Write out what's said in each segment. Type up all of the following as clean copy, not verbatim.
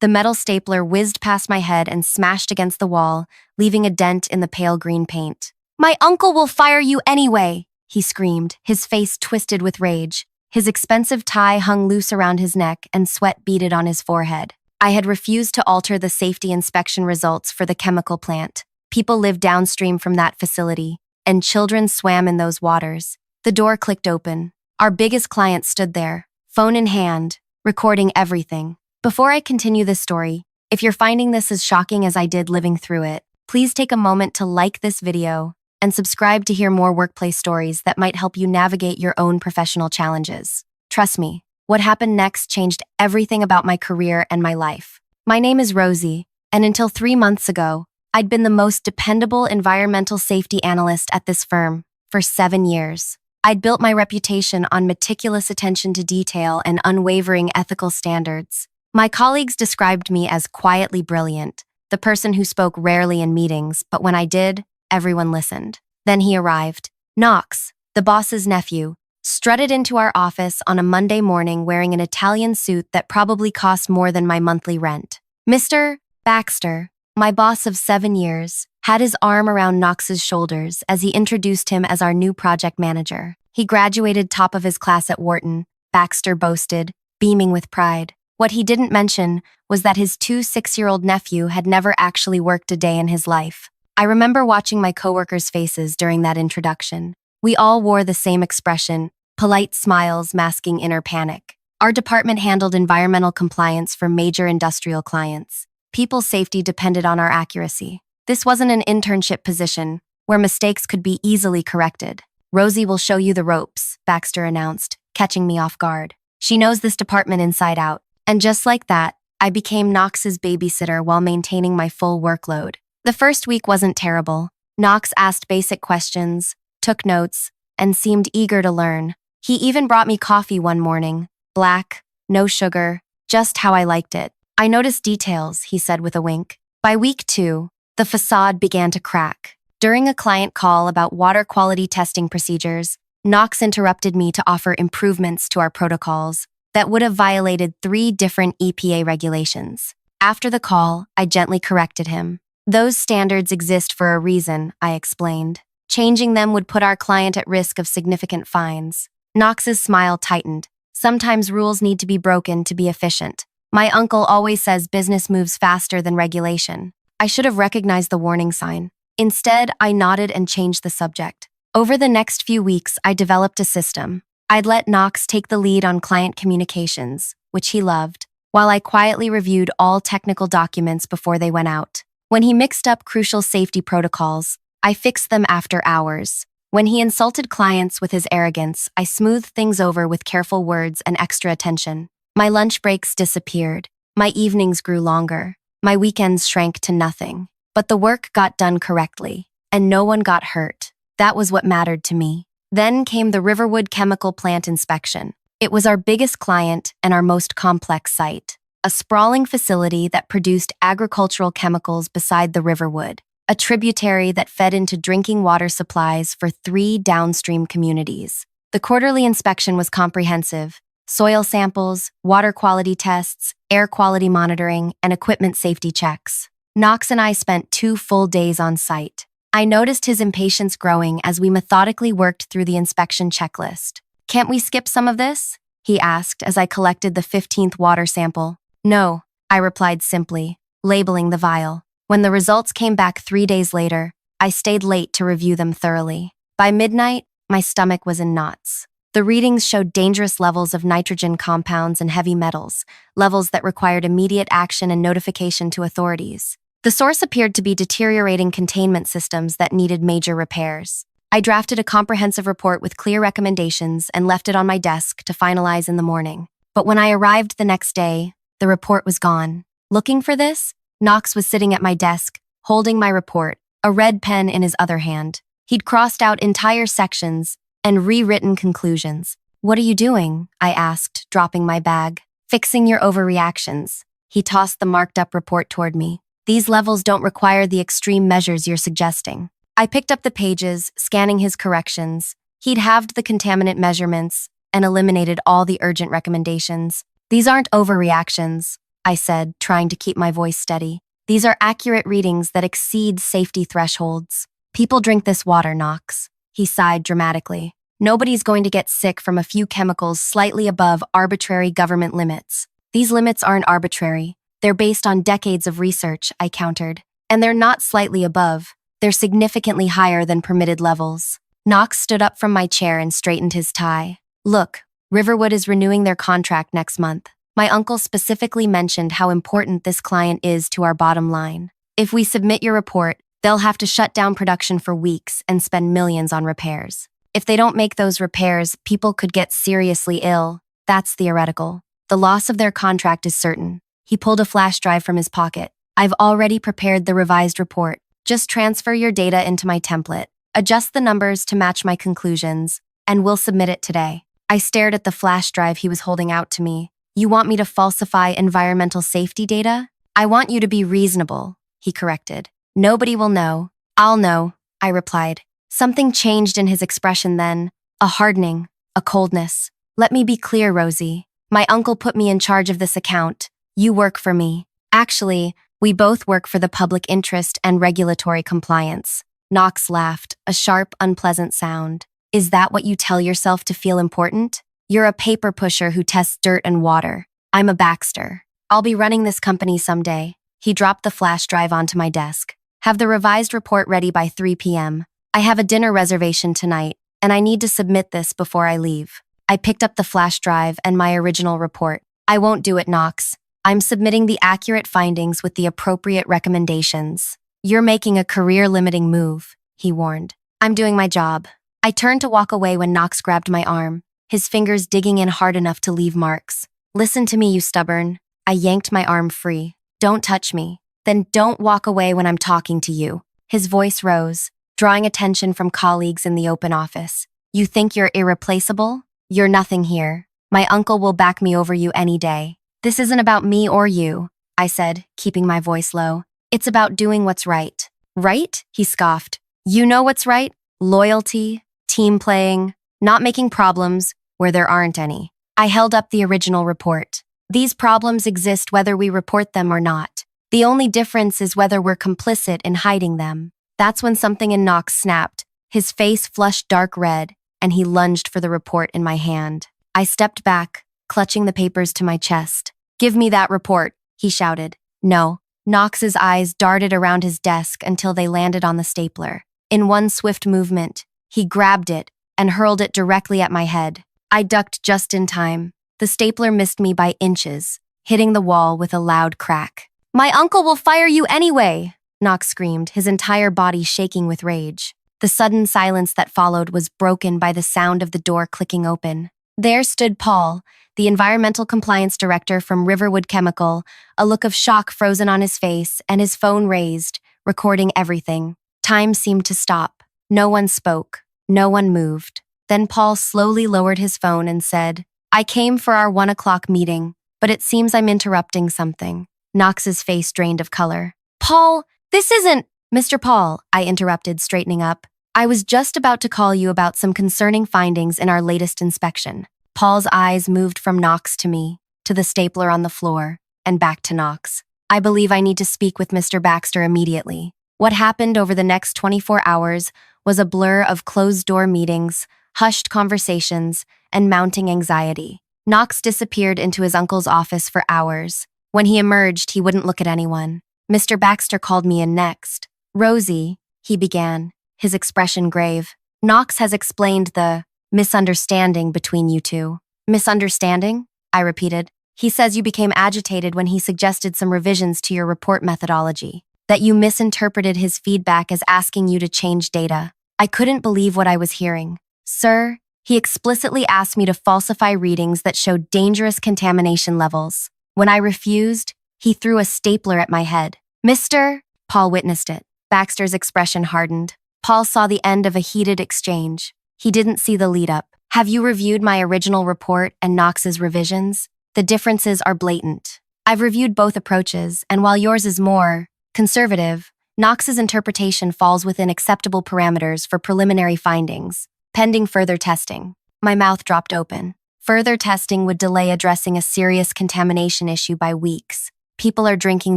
The metal stapler whizzed past my head and smashed against the wall, leaving a dent in the pale green paint. "My uncle will fire you anyway!" he screamed, his face twisted with rage. His expensive tie hung loose around his neck and sweat beaded on his forehead. I had refused to alter the safety inspection results for the chemical plant. People lived downstream from that facility, and children swam in those waters. The door clicked open. Our biggest client stood there, phone in hand, recording everything. Before I continue this story, if you're finding this as shocking as I did living through it, please take a moment to like this video and subscribe to hear more workplace stories that might help you navigate your own professional challenges. Trust me, what happened next changed everything about my career and my life. My name is Rosie, and until 3 months ago, I'd been the most dependable environmental safety analyst at this firm for 7 years. I'd built my reputation on meticulous attention to detail and unwavering ethical standards. My colleagues described me as quietly brilliant, the person who spoke rarely in meetings, but when I did, everyone listened. Then he arrived. Knox, the boss's nephew, strutted into our office on a Monday morning wearing an Italian suit that probably cost more than my monthly rent. Mr. Baxter, my boss of 7 years, had his arm around Knox's shoulders as he introduced him as our new project manager. He graduated top of his class at Wharton, Baxter boasted, beaming with pride. What he didn't mention was that his 6-year-old nephew had never actually worked a day in his life. I remember watching my coworkers' faces during that introduction. We all wore the same expression, polite smiles masking inner panic. Our department handled environmental compliance for major industrial clients. People's safety depended on our accuracy. This wasn't an internship position where mistakes could be easily corrected. "Rosie will show you the ropes," Baxter announced, catching me off guard. "She knows this department inside out." And just like that, I became Knox's babysitter while maintaining my full workload. The first week wasn't terrible. Knox asked basic questions, took notes, and seemed eager to learn. He even brought me coffee one morning. Black, no sugar, just how I liked it. "I noticed details," he said with a wink. By week 2, the facade began to crack. During a client call about water quality testing procedures, Knox interrupted me to offer improvements to our protocols that would have violated 3 different EPA regulations. After the call, I gently corrected him. "Those standards exist for a reason," I explained. "Changing them would put our client at risk of significant fines." Knox's smile tightened. "Sometimes rules need to be broken to be efficient. My uncle always says business moves faster than regulation." I should have recognized the warning sign. Instead, I nodded and changed the subject. Over the next few weeks, I developed a system. I'd let Knox take the lead on client communications, which he loved, while I quietly reviewed all technical documents before they went out. When he mixed up crucial safety protocols, I fixed them after hours. When he insulted clients with his arrogance, I smoothed things over with careful words and extra attention. My lunch breaks disappeared. My evenings grew longer. My weekends shrank to nothing. But the work got done correctly, and no one got hurt. That was what mattered to me. Then came the Riverwood chemical plant inspection. It was our biggest client and our most complex site. A sprawling facility that produced agricultural chemicals beside the Riverwood, a tributary that fed into drinking water supplies for 3 downstream communities. The quarterly inspection was comprehensive. Soil samples, water quality tests, air quality monitoring, and equipment safety checks. Knox and I spent 2 full days on site. I noticed his impatience growing as we methodically worked through the inspection checklist. "Can't we skip some of this?" he asked as I collected the 15th water sample. "No," I replied simply, labeling the vial. When the results came back 3 days later, I stayed late to review them thoroughly. By midnight, my stomach was in knots. The readings showed dangerous levels of nitrogen compounds and heavy metals, levels that required immediate action and notification to authorities. The source appeared to be deteriorating containment systems that needed major repairs. I drafted a comprehensive report with clear recommendations and left it on my desk to finalize in the morning. But when I arrived the next day, the report was gone. Looking for this, Knox was sitting at my desk, holding my report, a red pen in his other hand. He'd crossed out entire sections and rewritten conclusions. "What are you doing?" I asked, dropping my bag. "Fixing your overreactions." He tossed the marked-up report toward me. "These levels don't require the extreme measures you're suggesting." I picked up the pages, scanning his corrections. He'd halved the contaminant measurements and eliminated all the urgent recommendations. "These aren't overreactions," I said, trying to keep my voice steady. These are accurate readings that exceed safety thresholds. People drink this water, Knox. He sighed dramatically. Nobody's going to get sick from a few chemicals slightly above arbitrary government limits. These limits aren't arbitrary. They're based on decades of research, I countered. And they're not slightly above. They're significantly higher than permitted levels. Knox stood up from my chair and straightened his tie. Look, Riverwood is renewing their contract next month. My uncle specifically mentioned how important this client is to our bottom line. If we submit your report, they'll have to shut down production for weeks and spend millions on repairs. If they don't make those repairs, people could get seriously ill. That's theoretical. The loss of their contract is certain. He pulled a flash drive from his pocket. I've already prepared the revised report. Just transfer your data into my template, adjust the numbers to match my conclusions, and we'll submit it today. I stared at the flash drive he was holding out to me. You want me to falsify environmental safety data? I want you to be reasonable, he corrected. Nobody will know. I'll know, I replied. Something changed in his expression then, a hardening, a coldness. Let me be clear, Rosie. My uncle put me in charge of this account. You work for me. Actually, we both work for the public interest and regulatory compliance. Knox laughed, a sharp, unpleasant sound. Is that what you tell yourself to feel important? You're a paper pusher who tests dirt and water. I'm a Baxter. I'll be running this company someday. He dropped the flash drive onto my desk. Have the revised report ready by 3 p.m. I have a dinner reservation tonight, and I need to submit this before I leave. I picked up the flash drive and my original report. I won't do it, Knox. I'm submitting the accurate findings with the appropriate recommendations. You're making a career-limiting move, he warned. I'm doing my job. I turned to walk away when Knox grabbed my arm, his fingers digging in hard enough to leave marks. Listen to me, you stubborn. I yanked my arm free. Don't touch me. Then don't walk away when I'm talking to you. His voice rose, drawing attention from colleagues in the open office. You think you're irreplaceable? You're nothing here. My uncle will back me over you any day. This isn't about me or you, I said, keeping my voice low. It's about doing what's right. Right? He scoffed. You know what's right? Loyalty, team playing, not making problems where there aren't any. I held up the original report. These problems exist whether we report them or not. The only difference is whether we're complicit in hiding them. That's when something in Knox snapped. His face flushed dark red, and he lunged for the report in my hand. I stepped back, clutching the papers to my chest. Give me that report, he shouted. No. Knox's eyes darted around his desk until they landed on the stapler. In one swift movement, he grabbed it and hurled it directly at my head. I ducked just in time. The stapler missed me by inches, hitting the wall with a loud crack. My uncle will fire you anyway, Knox screamed, his entire body shaking with rage. The sudden silence that followed was broken by the sound of the door clicking open. There stood Paul, the environmental compliance director from Riverwood Chemical, a look of shock frozen on his face and his phone raised, recording everything. Time seemed to stop. No one spoke. No one moved. Then Paul slowly lowered his phone and said, I came for our 1 o'clock meeting, but it seems I'm interrupting something. Knox's face drained of color. Paul, this isn't… Mr. Paul, I interrupted, straightening up. I was just about to call you about some concerning findings in our latest inspection. Paul's eyes moved from Knox to me, to the stapler on the floor, and back to Knox. I believe I need to speak with Mr. Baxter immediately. What happened over the next 24 hours was a blur of closed-door meetings, hushed conversations, and mounting anxiety. Knox disappeared into his uncle's office for hours. When he emerged, he wouldn't look at anyone. Mr. Baxter called me in next. Rosie, he began, his expression grave. Knox has explained the misunderstanding between you two. Misunderstanding? I repeated. He says you became agitated when he suggested some revisions to your report methodology, that you misinterpreted his feedback as asking you to change data. I couldn't believe what I was hearing. Sir, he explicitly asked me to falsify readings that showed dangerous contamination levels. When I refused, he threw a stapler at my head. Mr. Paul witnessed it. Baxter's expression hardened. Paul saw the end of a heated exchange. He didn't see the lead-up. Have you reviewed my original report and Knox's revisions? The differences are blatant. I've reviewed both approaches, and while yours is more conservative, Knox's interpretation falls within acceptable parameters for preliminary findings, pending further testing. My mouth dropped open. Further testing would delay addressing a serious contamination issue by weeks. People are drinking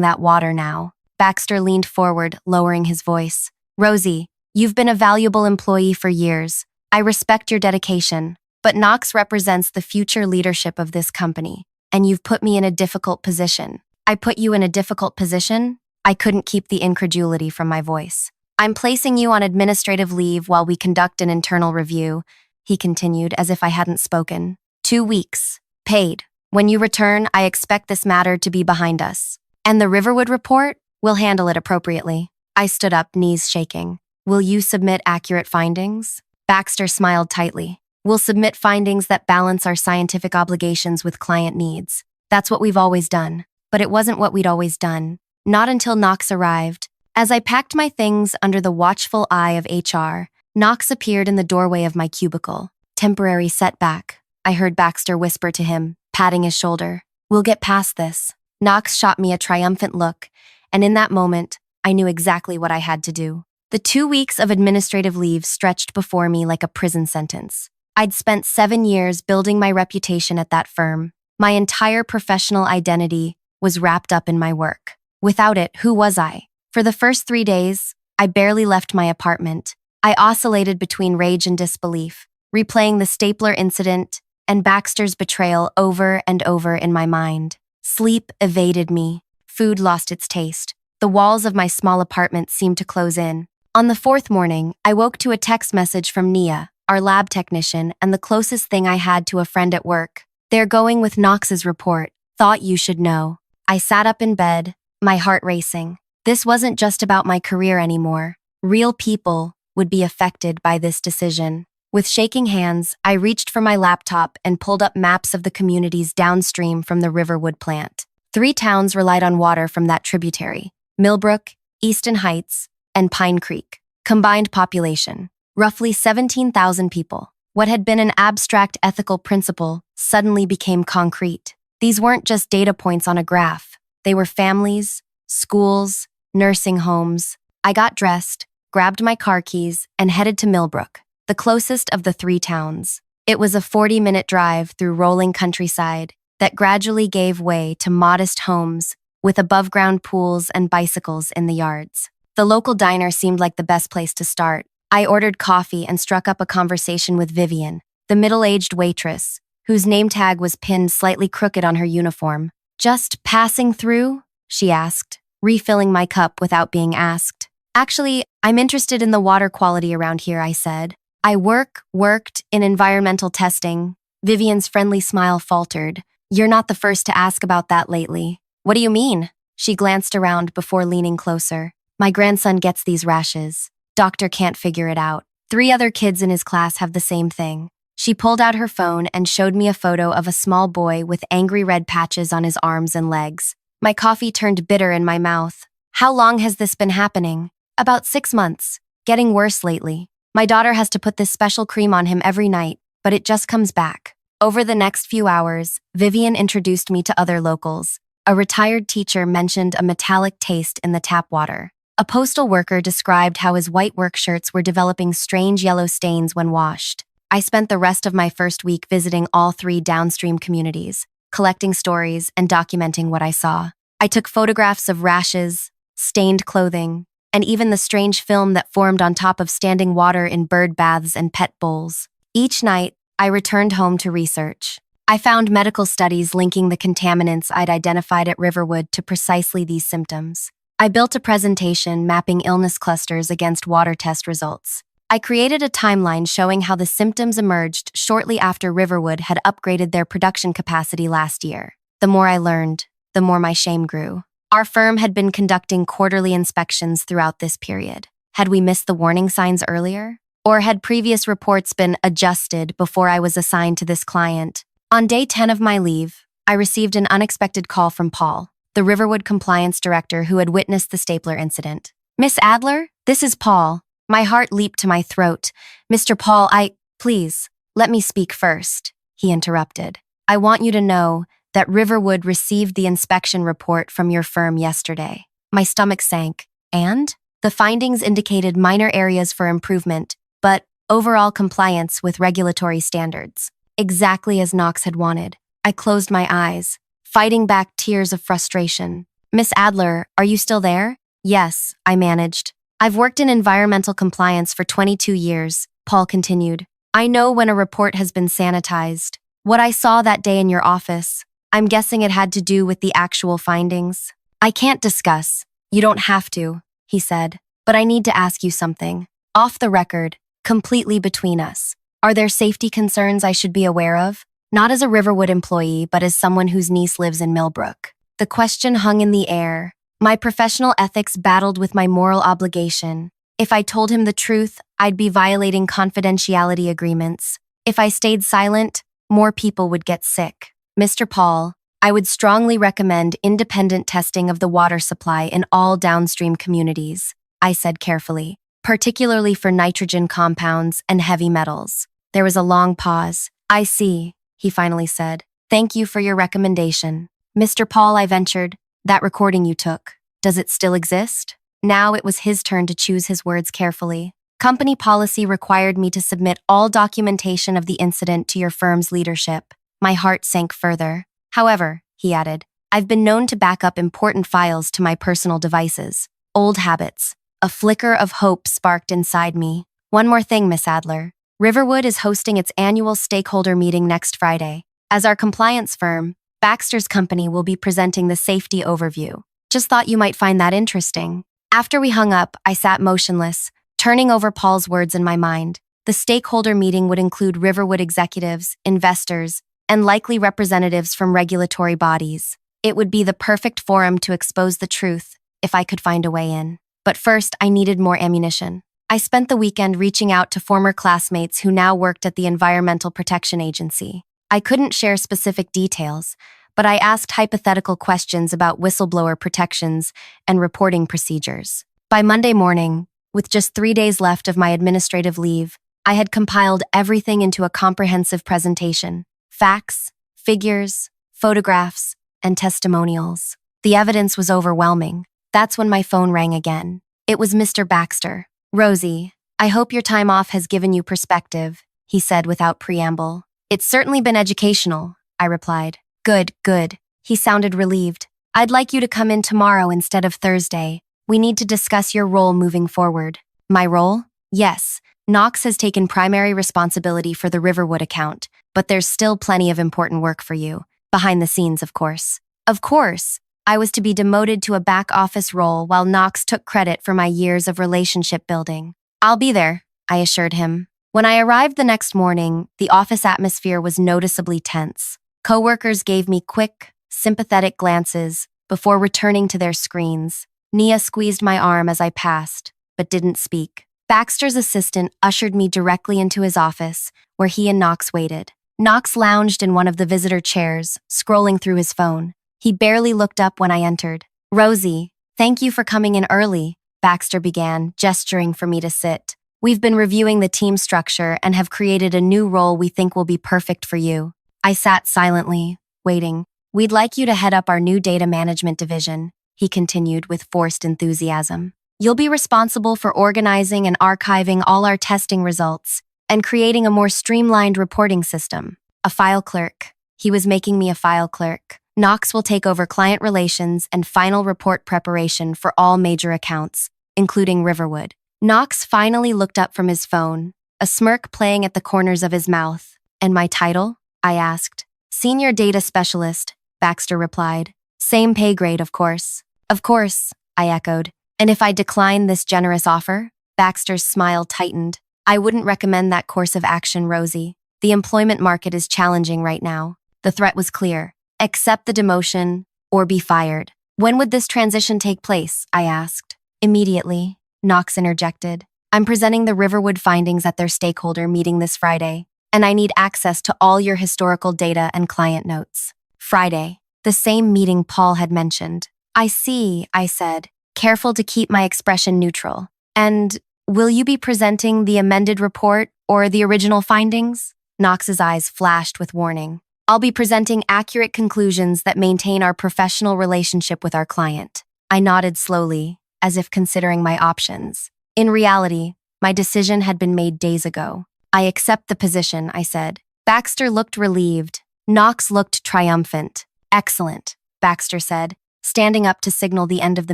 that water now. Baxter leaned forward, lowering his voice. Rosie, you've been a valuable employee for years. I respect your dedication, but Knox represents the future leadership of this company, and you've put me in a difficult position. I put you in a difficult position? I couldn't keep the incredulity from my voice. I'm placing you on administrative leave while we conduct an internal review, he continued as if I hadn't spoken. 2 weeks. Paid. When you return, I expect this matter to be behind us. And the Riverwood report? We'll handle it appropriately. I stood up, knees shaking. Will you submit accurate findings? Baxter smiled tightly. We'll submit findings that balance our scientific obligations with client needs. That's what we've always done. But it wasn't what we'd always done. Not until Knox arrived. As I packed my things under the watchful eye of HR, Knox appeared in the doorway of my cubicle. Temporary setback, I heard Baxter whisper to him, patting his shoulder. We'll get past this. Knox shot me a triumphant look, and in that moment, I knew exactly what I had to do. The 2 weeks of administrative leave stretched before me like a prison sentence. I'd spent 7 years building my reputation at that firm. My entire professional identity was wrapped up in my work. Without it, who was I? For the first 3 days, I barely left my apartment. I oscillated between rage and disbelief, replaying the stapler incident and Baxter's betrayal over and over in my mind. Sleep evaded me. Food lost its taste. The walls of my small apartment seemed to close in. On the 4th morning, I woke to a text message from Nia, our lab technician, and the closest thing I had to a friend at work. They're going with Knox's report. Thought you should know. I sat up in bed, my heart racing. This wasn't just about my career anymore. Real people would be affected by this decision. With shaking hands, I reached for my laptop and pulled up maps of the communities downstream from the Riverwood plant. 3 towns relied on water from that tributary: Millbrook, Easton Heights, and Pine Creek. Combined population, roughly 17,000 people. What had been an abstract ethical principle suddenly became concrete. These weren't just data points on a graph. They were families, schools, nursing homes. I got dressed, grabbed my car keys, and headed to Millbrook, the closest of the 3 towns. It was a 40-minute drive through rolling countryside that gradually gave way to modest homes with above-ground pools and bicycles in the yards. The local diner seemed like the best place to start. I ordered coffee and struck up a conversation with Vivian, the middle-aged waitress, whose name tag was pinned slightly crooked on her uniform. Just passing through? She asked, refilling my cup without being asked. Actually, I'm interested in the water quality around here, I said. I worked in environmental testing. Vivian's friendly smile faltered. You're not the first to ask about that lately. What do you mean? She glanced around before leaning closer. My grandson gets these rashes. Doctor can't figure it out. 3 other kids in his class have the same thing. She pulled out her phone and showed me a photo of a small boy with angry red patches on his arms and legs. My coffee turned bitter in my mouth. How long has this been happening? About 6 months. Getting worse lately. My daughter has to put this special cream on him every night, but it just comes back. Over the next few hours, Vivian introduced me to other locals. A retired teacher mentioned a metallic taste in the tap water. A postal worker described how his white work shirts were developing strange yellow stains when washed. I spent the rest of my first week visiting all 3 downstream communities, collecting stories and documenting what I saw. I took photographs of rashes, stained clothing, and even the strange film that formed on top of standing water in bird baths and pet bowls. Each night, I returned home to research. I found medical studies linking the contaminants I'd identified at Riverwood to precisely these symptoms. I built a presentation mapping illness clusters against water test results. I created a timeline showing how the symptoms emerged shortly after Riverwood had upgraded their production capacity last year. The more I learned, the more my shame grew. Our firm had been conducting quarterly inspections throughout this period. Had we missed the warning signs earlier? Or had previous reports been adjusted before I was assigned to this client? On day 10 of my leave, I received an unexpected call from Paul, the Riverwood compliance director who had witnessed the stapler incident. Miss Adler, this is Paul. My heart leaped to my throat. Mr. Paul, please, let me speak first, he interrupted. I want you to know that Riverwood received the inspection report from your firm yesterday. My stomach sank, and the findings indicated minor areas for improvement, but overall compliance with regulatory standards. Exactly as Knox had wanted. I closed my eyes, fighting back tears of frustration. Miss Adler, are you still there? Yes, I managed. I've worked in environmental compliance for 22 years, Paul continued. I know when a report has been sanitized. What I saw that day in your office, I'm guessing it had to do with the actual findings. I can't discuss. You don't have to, he said, but I need to ask you something. Off the record, completely between us. Are there safety concerns I should be aware of? Not as a Riverwood employee, but as someone whose niece lives in Millbrook. The question hung in the air. My professional ethics battled with my moral obligation. If I told him the truth, I'd be violating confidentiality agreements. If I stayed silent, more people would get sick. Mr. Paul, I would strongly recommend independent testing of the water supply in all downstream communities, I said carefully, particularly for nitrogen compounds and heavy metals. There was a long pause. I see, he finally said. Thank you for your recommendation. Mr. Paul, I ventured, that recording you took, does it still exist? Now it was his turn to choose his words carefully. Company policy required me to submit all documentation of the incident to your firm's leadership. My heart sank further. However, he added, I've been known to back up important files to my personal devices. Old habits. A flicker of hope sparked inside me. One more thing, Miss Adler. Riverwood is hosting its annual stakeholder meeting next Friday. As our compliance firm, Baxter's company will be presenting the safety overview. Just thought you might find that interesting. After we hung up, I sat motionless, turning over Paul's words in my mind. The stakeholder meeting would include Riverwood executives, investors, and likely representatives from regulatory bodies. It would be the perfect forum to expose the truth, if I could find a way in. But first, I needed more ammunition. I spent the weekend reaching out to former classmates who now worked at the Environmental Protection Agency. I couldn't share specific details, but I asked hypothetical questions about whistleblower protections and reporting procedures. By Monday morning, with just 3 days left of my administrative leave, I had compiled everything into a comprehensive presentation. Facts, figures, photographs, and testimonials. The evidence was overwhelming. That's when my phone rang again. It was Mr. Baxter. Rosie, I hope your time off has given you perspective, he said without preamble. It's certainly been educational, I replied. Good, good. He sounded relieved. I'd like you to come in tomorrow instead of Thursday. We need to discuss your role moving forward. My role? Yes. Knox has taken primary responsibility for the Riverwood account, but there's still plenty of important work for you. Behind the scenes, of course. Of course. I was to be demoted to a back office role while Knox took credit for my years of relationship building. I'll be there, I assured him. When I arrived the next morning, the office atmosphere was noticeably tense. Coworkers gave me quick, sympathetic glances before returning to their screens. Nia squeezed my arm as I passed, but didn't speak. Baxter's assistant ushered me directly into his office, where he and Knox waited. Knox lounged in one of the visitor chairs, scrolling through his phone. He barely looked up when I entered. Rosie, thank you for coming in early, Baxter began, gesturing for me to sit. We've been reviewing the team structure and have created a new role we think will be perfect for you. I sat silently, waiting. We'd like you to head up our new data management division, he continued with forced enthusiasm. You'll be responsible for organizing and archiving all our testing results and creating a more streamlined reporting system. A file clerk. He was making me a file clerk. Knox will take over client relations and final report preparation for all major accounts, including Riverwood. Knox finally looked up from his phone, a smirk playing at the corners of his mouth. And my title? I asked. Senior Data Specialist, Baxter replied. Same pay grade, of course. Of course, I echoed. And if I decline this generous offer? Baxter's smile tightened. I wouldn't recommend that course of action, Rosie. The employment market is challenging right now. The threat was clear. Accept the demotion or be fired. When would this transition take place? I asked. Immediately, Knox interjected. I'm presenting the Riverwood findings at their stakeholder meeting this Friday, and I need access to all your historical data and client notes. Friday, the same meeting Paul had mentioned. I see, I said, careful to keep my expression neutral. And will you be presenting the amended report or the original findings? Knox's eyes flashed with warning. I'll be presenting accurate conclusions that maintain our professional relationship with our client. I nodded slowly, as if considering my options. In reality, my decision had been made days ago. I accept the position, I said. Baxter looked relieved. Knox looked triumphant. Excellent, Baxter said. standing up to signal the end of the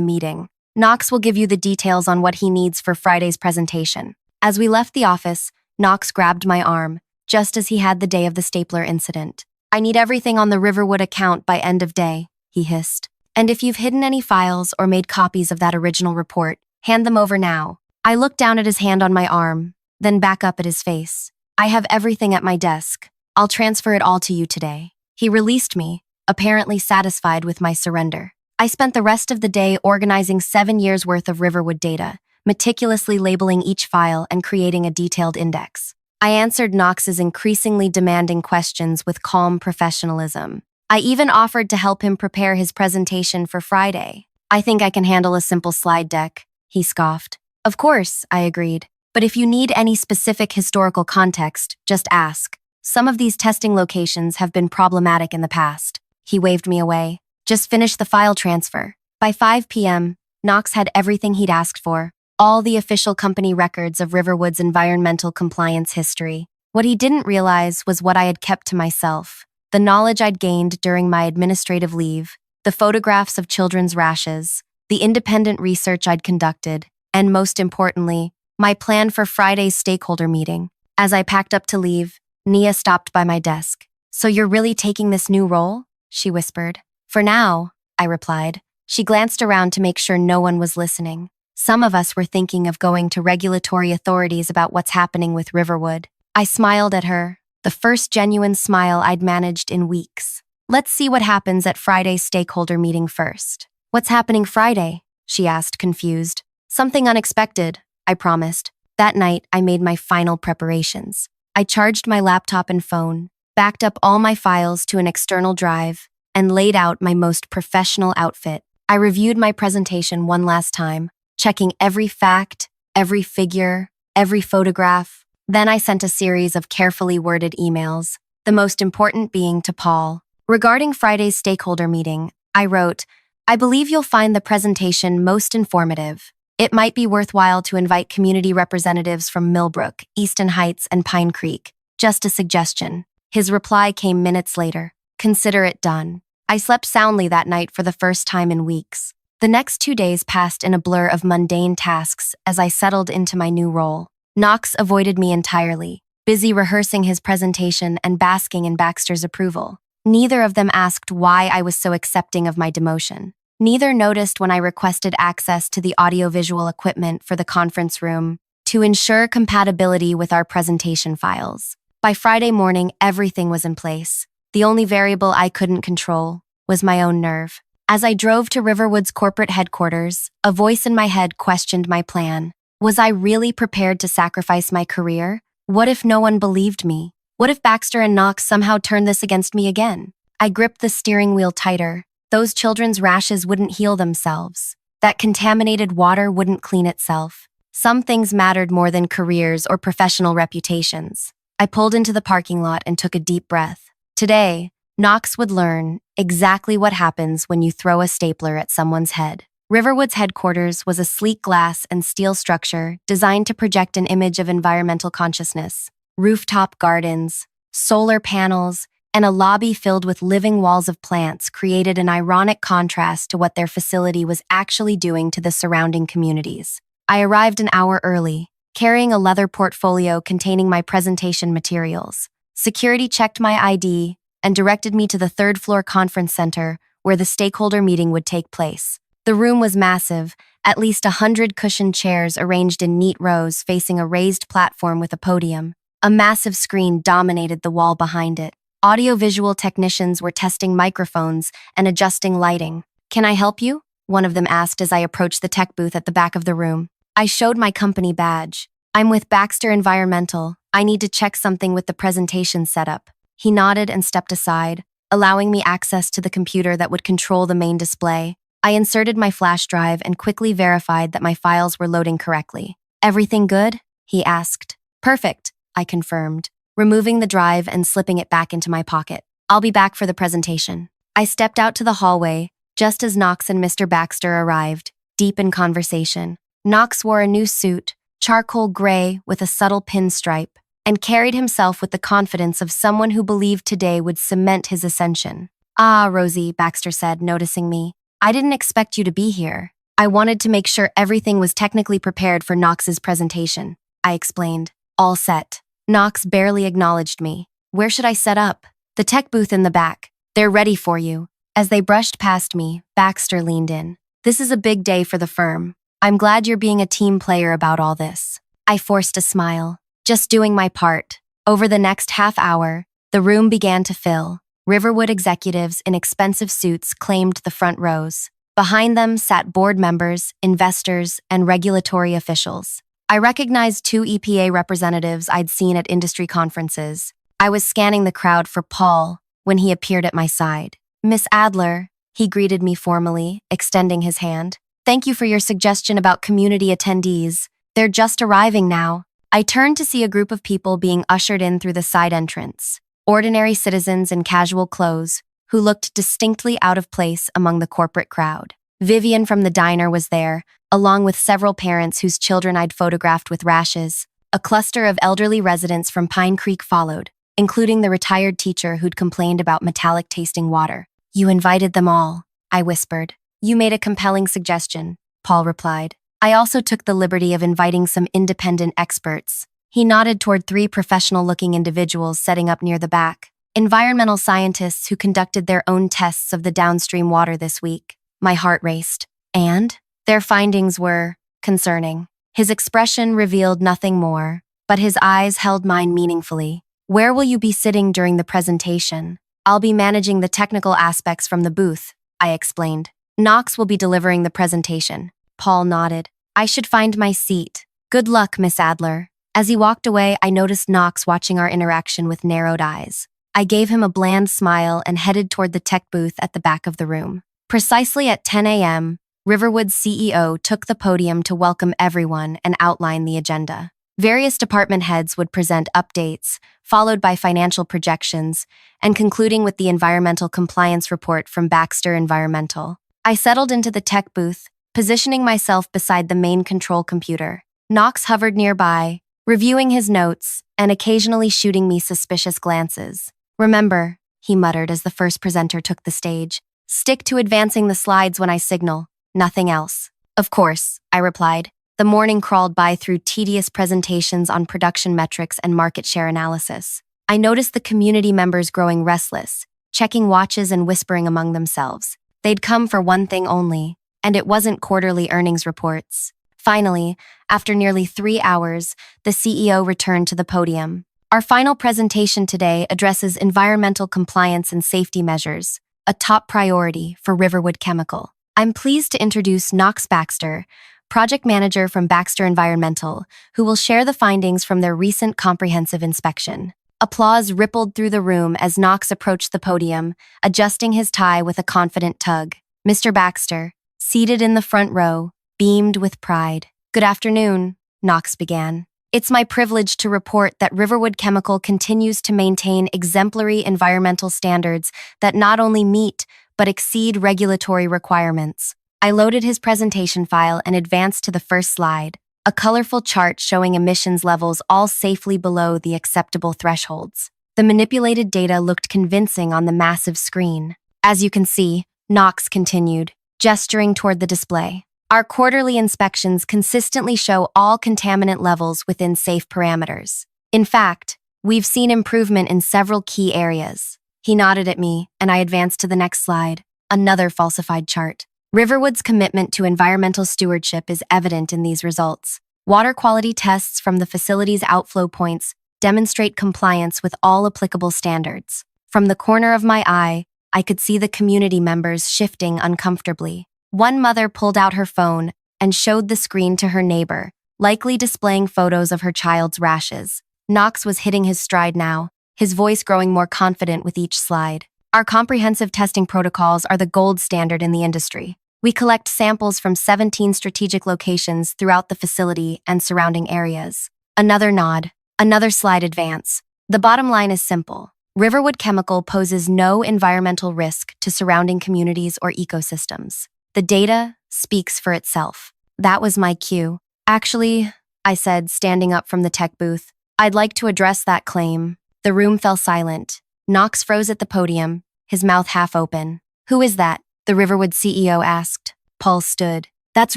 meeting. Knox will give you the details on what he needs for Friday's presentation. As we left the office, Knox grabbed my arm, just as he had the day of the stapler incident. I need everything on the Riverwood account by end of day, he hissed. And if you've hidden any files or made copies of that original report, hand them over now. I looked down at his hand on my arm, then back up at his face. I have everything at my desk. I'll transfer it all to you today. He released me, apparently satisfied with my surrender. I spent the rest of the day organizing 7 years' worth of Riverwood data, meticulously labeling each file and creating a detailed index. I answered Knox's increasingly demanding questions with calm professionalism. I even offered to help him prepare his presentation for Friday. I think I can handle a simple slide deck, he scoffed. Of course, I agreed. But if you need any specific historical context, just ask. Some of these testing locations have been problematic in the past. He waved me away. Just finish the file transfer. By 5 p.m., Knox had everything he'd asked for. All the official company records of Riverwood's environmental compliance history. What he didn't realize was what I had kept to myself. The knowledge I'd gained during my administrative leave, the photographs of children's rashes, the independent research I'd conducted, and most importantly, my plan for Friday's stakeholder meeting. As I packed up to leave, Nia stopped by my desk. So you're really taking this new role? She whispered. For now, I replied. She glanced around to make sure no one was listening. Some of us were thinking of going to regulatory authorities about what's happening with Riverwood. I smiled at her, the first genuine smile I'd managed in weeks. Let's see what happens at Friday's stakeholder meeting first. What's happening Friday? She asked, confused. Something unexpected, I promised. That night, I made my final preparations. I charged my laptop and phone, backed up all my files to an external drive, and laid out my most professional outfit. I reviewed my presentation one last time, checking every fact, every figure, every photograph. Then I sent a series of carefully worded emails, the most important being to Paul. Regarding Friday's stakeholder meeting, I wrote, I believe you'll find the presentation most informative. It might be worthwhile to invite community representatives from Millbrook, Easton Heights, and Pine Creek. Just a suggestion. His reply came minutes later. Consider it done. I slept soundly that night for the first time in weeks. The next 2 days passed in a blur of mundane tasks as I settled into my new role. Knox avoided me entirely, busy rehearsing his presentation and basking in Baxter's approval. Neither of them asked why I was so accepting of my demotion. Neither noticed when I requested access to the audiovisual equipment for the conference room to ensure compatibility with our presentation files. By Friday morning, everything was in place. The only variable I couldn't control was my own nerve. As I drove to Riverwood's corporate headquarters, a voice in my head questioned my plan. Was I really prepared to sacrifice my career? What if no one believed me? What if Baxter and Knox somehow turned this against me again? I gripped the steering wheel tighter. Those children's rashes wouldn't heal themselves. That contaminated water wouldn't clean itself. Some things mattered more than careers or professional reputations. I pulled into the parking lot and took a deep breath. Today, Knox would learn exactly what happens when you throw a stapler at someone's head. Riverwood's headquarters was a sleek glass and steel structure designed to project an image of environmental consciousness. Rooftop gardens, solar panels, and a lobby filled with living walls of plants created an ironic contrast to what their facility was actually doing to the surrounding communities. I arrived an hour early, carrying a leather portfolio containing my presentation materials. Security checked my ID and directed me to the third-floor conference center where the stakeholder meeting would take place. The room was massive, at least 100 cushioned chairs arranged in neat rows facing a raised platform with a podium. A massive screen dominated the wall behind it. Audiovisual technicians were testing microphones and adjusting lighting. Can I help you? One of them asked as I approached the tech booth at the back of the room. I showed my company badge. I'm with Baxter Environmental. I need to check something with the presentation setup. He nodded and stepped aside, allowing me access to the computer that would control the main display. I inserted my flash drive and quickly verified that my files were loading correctly. Everything good? He asked. Perfect, I confirmed, removing the drive and slipping it back into my pocket. I'll be back for the presentation. I stepped out to the hallway, just as Knox and Mr. Baxter arrived, deep in conversation. Knox wore a new suit, charcoal gray with a subtle pinstripe, and carried himself with the confidence of someone who believed today would cement his ascension. Ah, Rosie, Baxter said, noticing me. I didn't expect you to be here. I wanted to make sure everything was technically prepared for Knox's presentation, I explained. All set. Knox barely acknowledged me. Where should I set up? The tech booth in the back. They're ready for you. As they brushed past me, Baxter leaned in. This is a big day for the firm. I'm glad you're being a team player about all this. I forced a smile. Just doing my part. Over the next half hour, the room began to fill. Riverwood executives in expensive suits claimed the front rows. Behind them sat board members, investors, and regulatory officials. I recognized 2 EPA representatives I'd seen at industry conferences. I was scanning the crowd for Paul when he appeared at my side. Miss Adler, he greeted me formally, extending his hand. Thank you for your suggestion about community attendees. They're just arriving now. I turned to see a group of people being ushered in through the side entrance. Ordinary citizens in casual clothes who looked distinctly out of place among the corporate crowd. Vivian from the diner was there, along with several parents whose children I'd photographed with rashes. A cluster of elderly residents from Pine Creek followed, including the retired teacher who'd complained about metallic-tasting water. You invited them all, I whispered. You made a compelling suggestion, Paul replied. I also took the liberty of inviting some independent experts. He nodded toward 3 professional-looking individuals setting up near the back. Environmental scientists who conducted their own tests of the downstream water this week. My heart raced. And? Their findings were concerning. His expression revealed nothing more, but his eyes held mine meaningfully. Where will you be sitting during the presentation? I'll be managing the technical aspects from the booth, I explained. Knox will be delivering the presentation. Paul nodded. I should find my seat. Good luck, Miss Adler. As he walked away, I noticed Knox watching our interaction with narrowed eyes. I gave him a bland smile and headed toward the tech booth at the back of the room. Precisely at 10 a.m., Riverwood's CEO took the podium to welcome everyone and outline the agenda. Various department heads would present updates, followed by financial projections, and concluding with the environmental compliance report from Baxter Environmental. I settled into the tech booth, positioning myself beside the main control computer. Knox hovered nearby, reviewing his notes and occasionally shooting me suspicious glances. Remember, he muttered as the first presenter took the stage, stick to advancing the slides when I signal, nothing else. Of course, I replied. The morning crawled by through tedious presentations on production metrics and market share analysis. I noticed the community members growing restless, checking watches and whispering among themselves. They'd come for one thing only, and it wasn't quarterly earnings reports. Finally, after nearly 3 hours, the CEO returned to the podium. Our final presentation today addresses environmental compliance and safety measures, a top priority for Riverwood Chemical. I'm pleased to introduce Knox Baxter, project manager from Baxter Environmental, who will share the findings from their recent comprehensive inspection. Applause rippled through the room as Knox approached the podium, adjusting his tie with a confident tug. Mr. Baxter, seated in the front row, beamed with pride. Good afternoon, Knox began. It's my privilege to report that Riverwood Chemical continues to maintain exemplary environmental standards that not only meet but exceed regulatory requirements. I loaded his presentation file and advanced to the first slide, a colorful chart showing emissions levels all safely below the acceptable thresholds. The manipulated data looked convincing on the massive screen. As you can see, Knox continued, gesturing toward the display. Our quarterly inspections consistently show all contaminant levels within safe parameters. In fact, we've seen improvement in several key areas. He nodded at me, and I advanced to the next slide, another falsified chart. Riverwood's commitment to environmental stewardship is evident in these results. Water quality tests from the facility's outflow points demonstrate compliance with all applicable standards. From the corner of my eye, I could see the community members shifting uncomfortably. One mother pulled out her phone and showed the screen to her neighbor, likely displaying photos of her child's rashes. Knox was hitting his stride now, his voice growing more confident with each slide. Our comprehensive testing protocols are the gold standard in the industry. We collect samples from 17 strategic locations throughout the facility and surrounding areas. Another nod, another slide advance. The bottom line is simple. Riverwood Chemical poses no environmental risk to surrounding communities or ecosystems. The data speaks for itself. That was my cue. Actually, I said, standing up from the tech booth, I'd like to address that claim. The room fell silent. Knox froze at the podium, his mouth half open. Who is that? the Riverwood CEO asked. Paul stood. That's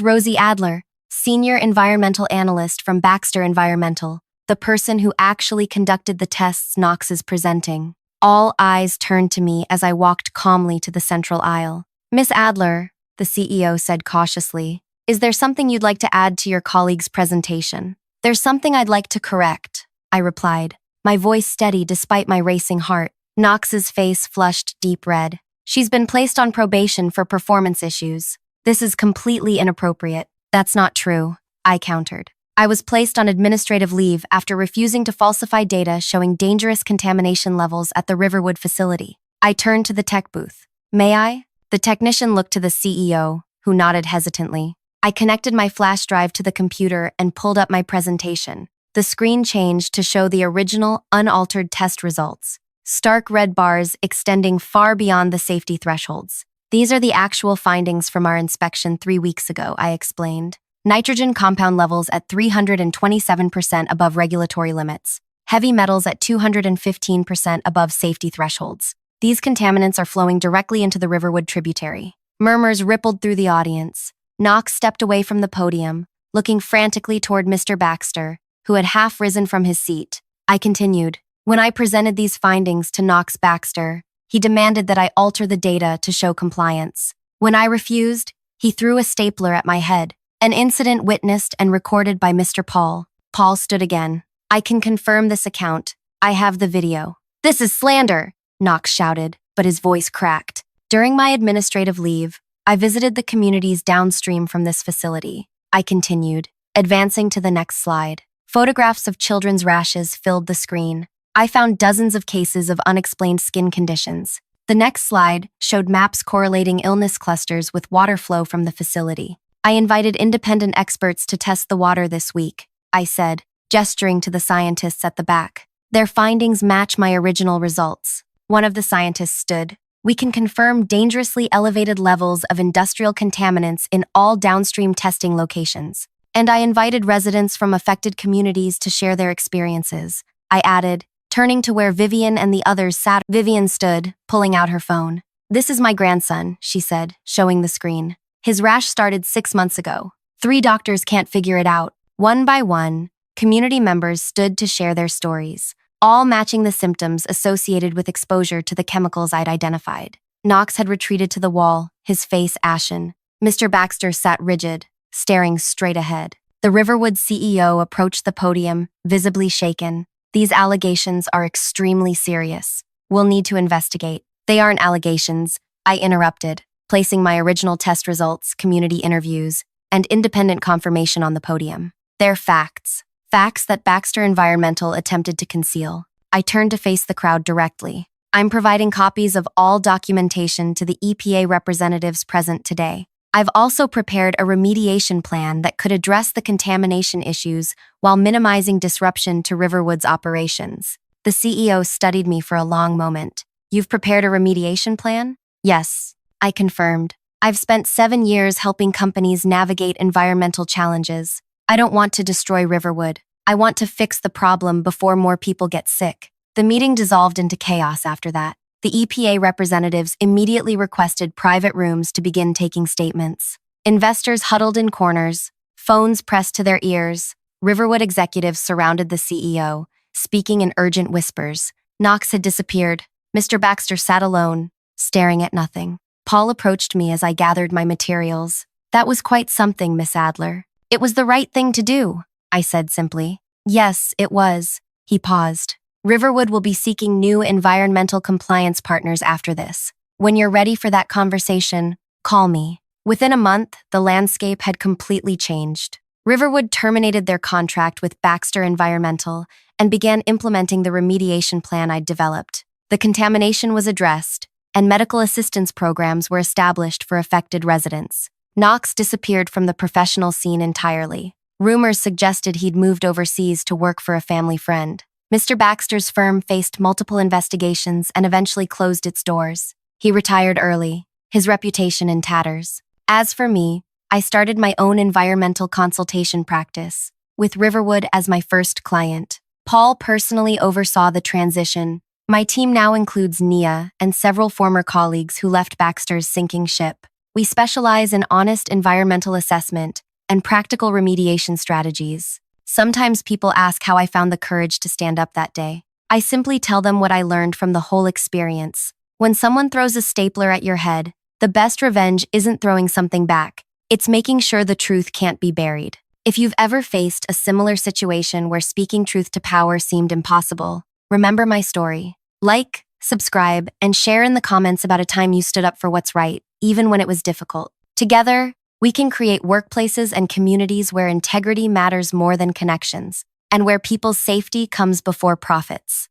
Rosie Adler, Senior Environmental Analyst from Baxter Environmental, the person who actually conducted the tests Knox is presenting. All eyes turned to me as I walked calmly to the central aisle. Miss Adler, the CEO said cautiously, is there something you'd like to add to your colleague's presentation? There's something I'd like to correct, I replied, my voice steady despite my racing heart. Knox's face flushed deep red. She's been placed on probation for performance issues. This is completely inappropriate. That's not true, I countered. I was placed on administrative leave after refusing to falsify data showing dangerous contamination levels at the Riverwood facility. I turned to the tech booth. May I? The technician looked to the CEO, who nodded hesitantly. I connected my flash drive to the computer and pulled up my presentation. The screen changed to show the original, unaltered test results. Stark red bars extending far beyond the safety thresholds. These are the actual findings from our inspection 3 weeks ago, I explained. Nitrogen compound levels at 327% above regulatory limits. Heavy metals at 215% above safety thresholds. These contaminants are flowing directly into the Riverwood tributary. Murmurs rippled through the audience. Knox stepped away from the podium, looking frantically toward Mr. Baxter, who had half risen from his seat. I continued. When I presented these findings to Knox Baxter, he demanded that I alter the data to show compliance. When I refused, he threw a stapler at my head, an incident witnessed and recorded by Mr. Paul. Paul stood again. I can confirm this account. I have the video. This is slander, Knox shouted, but his voice cracked. During my administrative leave, I visited the communities downstream from this facility. I continued, advancing to the next slide. Photographs of children's rashes filled the screen. I found dozens of cases of unexplained skin conditions. The next slide showed maps correlating illness clusters with water flow from the facility. I invited independent experts to test the water this week, I said, gesturing to the scientists at the back. Their findings match my original results. One of the scientists stood. We can confirm dangerously elevated levels of industrial contaminants in all downstream testing locations. And I invited residents from affected communities to share their experiences. I added, turning to where Vivian and the others sat. Vivian stood, pulling out her phone. This is my grandson, she said, showing the screen. His rash started 6 months ago. 3 doctors can't figure it out. One by one, community members stood to share their stories, all matching the symptoms associated with exposure to the chemicals I'd identified. Knox had retreated to the wall, his face ashen. Mr. Baxter sat rigid, staring straight ahead. The Riverwood CEO approached the podium, visibly shaken. These allegations are extremely serious. We'll need to investigate. They aren't allegations, I interrupted, placing my original test results, community interviews, and independent confirmation on the podium. They're facts. Facts that Baxter Environmental attempted to conceal. I turned to face the crowd directly. I'm providing copies of all documentation to the EPA representatives present today. I've also prepared a remediation plan that could address the contamination issues while minimizing disruption to Riverwood's operations. The CEO studied me for a long moment. You've prepared a remediation plan? Yes, I confirmed. I've spent 7 years helping companies navigate environmental challenges. I don't want to destroy Riverwood. I want to fix the problem before more people get sick. The meeting dissolved into chaos after that. The EPA representatives immediately requested private rooms to begin taking statements. Investors huddled in corners, phones pressed to their ears. Riverwood executives surrounded the CEO, speaking in urgent whispers. Knox had disappeared. Mr. Baxter sat alone, staring at nothing. Paul approached me as I gathered my materials. That was quite something, Miss Adler. It was the right thing to do, I said simply. Yes, it was. He paused. Riverwood will be seeking new environmental compliance partners after this. When you're ready for that conversation, call me. Within a month, the landscape had completely changed. Riverwood terminated their contract with Baxter Environmental and began implementing the remediation plan I'd developed. The contamination was addressed, and medical assistance programs were established for affected residents. Knox disappeared from the professional scene entirely. Rumors suggested he'd moved overseas to work for a family friend. Mr. Baxter's firm faced multiple investigations and eventually closed its doors. He retired early, his reputation in tatters. As for me, I started my own environmental consultation practice, with Riverwood as my first client. Paul personally oversaw the transition, My team now includes Nia and several former colleagues who left Baxter's sinking ship. We specialize in honest environmental assessment and practical remediation strategies. Sometimes people ask how I found the courage to stand up that day. I simply tell them what I learned from the whole experience. When someone throws a stapler at your head, the best revenge isn't throwing something back. It's making sure the truth can't be buried. If you've ever faced a similar situation where speaking truth to power seemed impossible, remember my story. Like, subscribe, and share in the comments about a time you stood up for what's right, even when it was difficult. Together, we can create workplaces and communities where integrity matters more than connections, and where people's safety comes before profits.